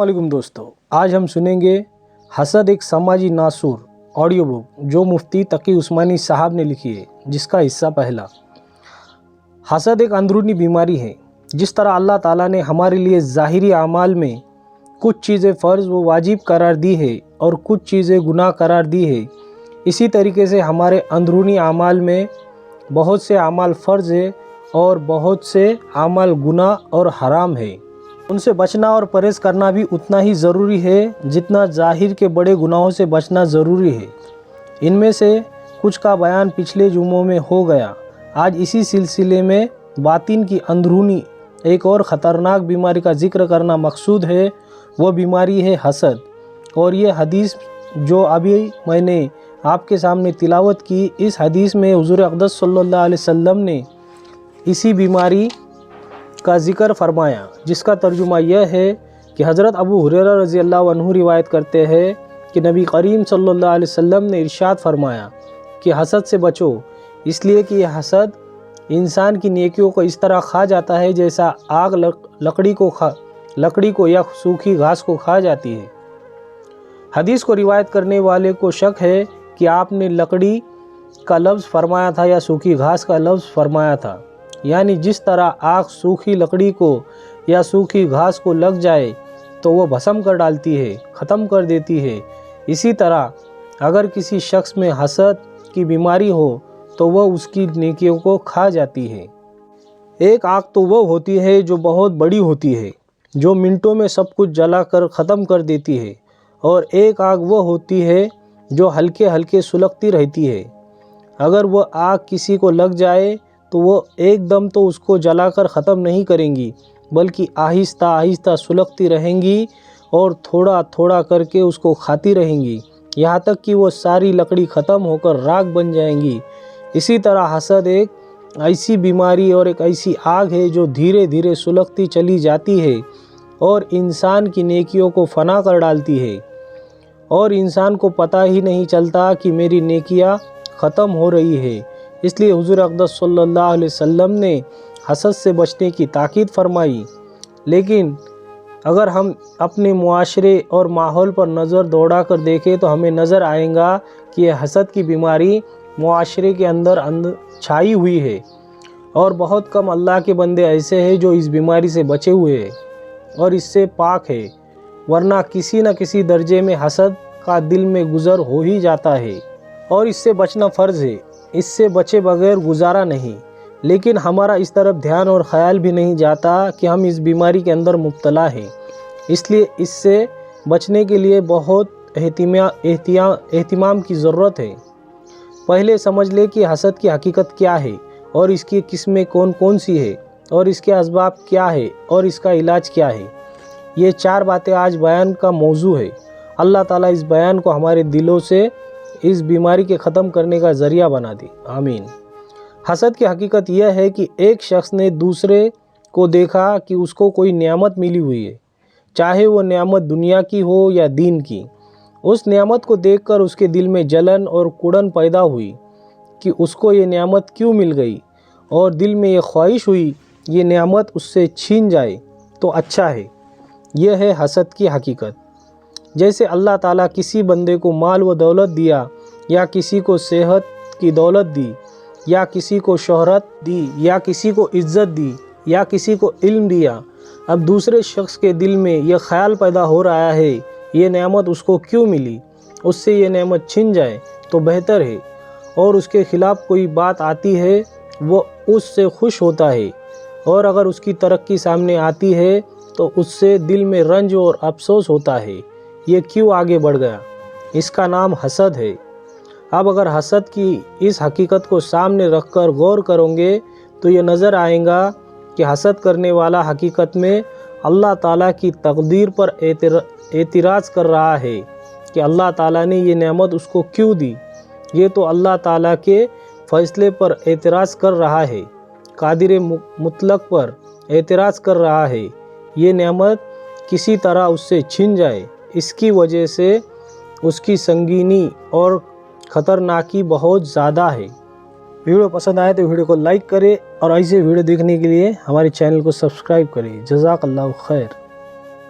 वालेकुम दोस्तों, आज हम सुनेंगे हसद एक समाजी नासूर ऑडियो बुक जो मुफ्ती तकी उस्मानी साहब ने लिखी है, जिसका हिस्सा पहला। हसद एक अंदरूनी बीमारी है। जिस तरह अल्लाह ताला ने हमारे लिए ज़ाहिरी अमाल में कुछ चीज़ें फ़र्ज़ व वाजिब करार दी है और कुछ चीज़ें गुनाह करार दी है, इसी तरीके से हमारे अंदरूनी अमाल में बहुत से अमाल फ़र्ज़ है और बहुत से अमाल गुनाह और हराम है। उनसे बचना और परहेज़ करना भी उतना ही ज़रूरी है जितना ज़ाहिर के बड़े गुनाहों से बचना ज़रूरी है। इनमें से कुछ का बयान पिछले जुम्मों में हो गया। आज इसी सिलसिले में बातिन की अंदरूनी एक और ख़तरनाक बीमारी का ज़िक्र करना मकसूद है। वह बीमारी है हसद। और ये हदीस जो अभी मैंने आपके सामने तिलावत की, इस हदीस में हुज़ूर अक़दस सल्लल्लाहु अलैहि वसल्लम ने इसी बीमारी का ज़िक्र फरमाया, जिसका तर्जुमा यह है कि हज़रत अबू हुरैरा रज़ी अल्लाह अन्हु रिवायत करते हैं कि नबी करीम सल्लल्लाहु अलैहि वसल्लम ने इरशाद फरमाया कि हसद से बचो, इसलिए कि यह हसद इंसान की नेकियों को इस तरह खा जाता है जैसा आग लकड़ी को या सूखी घास को खा जाती है। हदीस को रिवायत करने वाले को शक है कि आपने लकड़ी का लफ्ज़ फरमाया था या सूखी घास का लफ्ज़ फरमाया था, यानी जिस तरह आग सूखी लकड़ी को या सूखी घास को लग जाए तो वह भस्म कर डालती है, ख़त्म कर देती है, इसी तरह अगर किसी शख्स में हसद की बीमारी हो तो वह उसकी नेकियों को खा जाती है। एक आग तो वह होती है जो बहुत बड़ी होती है, जो मिनटों में सब कुछ जलाकर ख़त्म कर देती है, और एक आग वह होती है जो हल्के हल्के सुलगती रहती है। अगर वह आग किसी को लग जाए तो वो एकदम तो उसको जलाकर ख़त्म नहीं करेंगी, बल्कि आहिस्ता आहिस्ता सुलगती रहेंगी और थोड़ा थोड़ा करके उसको खाती रहेंगी, यहाँ तक कि वो सारी लकड़ी ख़त्म होकर राख बन जाएंगी। इसी तरह हसद एक ऐसी बीमारी और एक ऐसी आग है जो धीरे धीरे सुलगती चली जाती है और इंसान की नेकियों को फना कर डालती है, और इंसान को पता ही नहीं चलता कि मेरी नेकियां ख़त्म हो रही है। इसलिए हुज़ूर अक़दस सल्लल्लाहु अलैहि वसल्लम ने हसद से बचने की ताकीद फरमाई। लेकिन अगर हम अपने मुआशरे और माहौल पर नज़र दौड़ा कर देखें तो हमें नज़र आएगा कि यह हसद की बीमारी मुआशरे के अंदर छाई हुई है, और बहुत कम अल्लाह के बंदे ऐसे हैं जो इस बीमारी से बचे हुए हैं और इससे पाक है, वरना किसी न किसी दर्जे में हसद का दिल में गुज़र हो ही जाता है और इससे बचना फ़र्ज़ है। इससे बचे बगैर गुजारा नहीं। लेकिन हमारा इस तरफ ध्यान और ख़याल भी नहीं जाता कि हम इस बीमारी के अंदर मुब्तला हैं। इसलिए इससे बचने के लिए बहुत एहतिमाम की ज़रूरत है। पहले समझ ले कि हसद की हकीकत क्या है और इसकी किस्में कौन कौन सी है और इसके असबाब क्या है और इसका इलाज क्या है। ये 4 बातें आज बयान का मौजू है। अल्लाह ताला इस बयान को हमारे दिलों से इस बीमारी के ख़त्म करने का ज़रिया बना दे, आमीन। हसद की हकीकत यह है कि एक शख्स ने दूसरे को देखा कि उसको कोई नेमत मिली हुई है, चाहे वो नेमत दुनिया की हो या दीन की। उस नेमत को देखकर उसके दिल में जलन और कुड़न पैदा हुई कि उसको ये नेमत क्यों मिल गई, और दिल में ये ख्वाहिश हुई ये नेमत उससे छीन जाए तो अच्छा है। यह है हसद की हकीकत। जैसे अल्लाह ताला किसी बंदे को माल व दौलत दिया, या किसी को सेहत की दौलत दी, या किसी को शोहरत दी, या किसी को इज़्ज़त दी, या किसी को इल्म दिया, अब दूसरे शख्स के दिल में यह ख़याल पैदा हो रहा है ये नेमत उसको क्यों मिली, उससे ये नेमत छिन जाए तो बेहतर है, और उसके ख़िलाफ़ कोई बात आती है वो उससे खुश होता है, और अगर उसकी तरक्की सामने आती है तो उससे दिल में रंज और अफसोस होता है, ये क्यों आगे बढ़ गया। इसका नाम हसद है। अब अगर हसद की इस हकीकत को सामने रखकर गौर करोगे तो ये नज़र आएगा कि हसद करने वाला हकीकत में अल्लाह ताला की तकदीर पर एतराज़ कर रहा है कि अल्लाह ताला ने ये नेमत उसको क्यों दी। ये तो अल्लाह ताला के फ़ैसले पर एतराज़ कर रहा है, कादिर मुतलक पर एतराज़ कर रहा है ये नेमत किसी तरह उससे छिन जाए। इसकी वजह से उसकी संगीनी और ख़तरनाकी बहुत ज़्यादा है। वीडियो पसंद आए तो वीडियो को लाइक करें और ऐसे वीडियो देखने के लिए हमारे चैनल को सब्सक्राइब करें। जज़ाकल्लाहु खैर।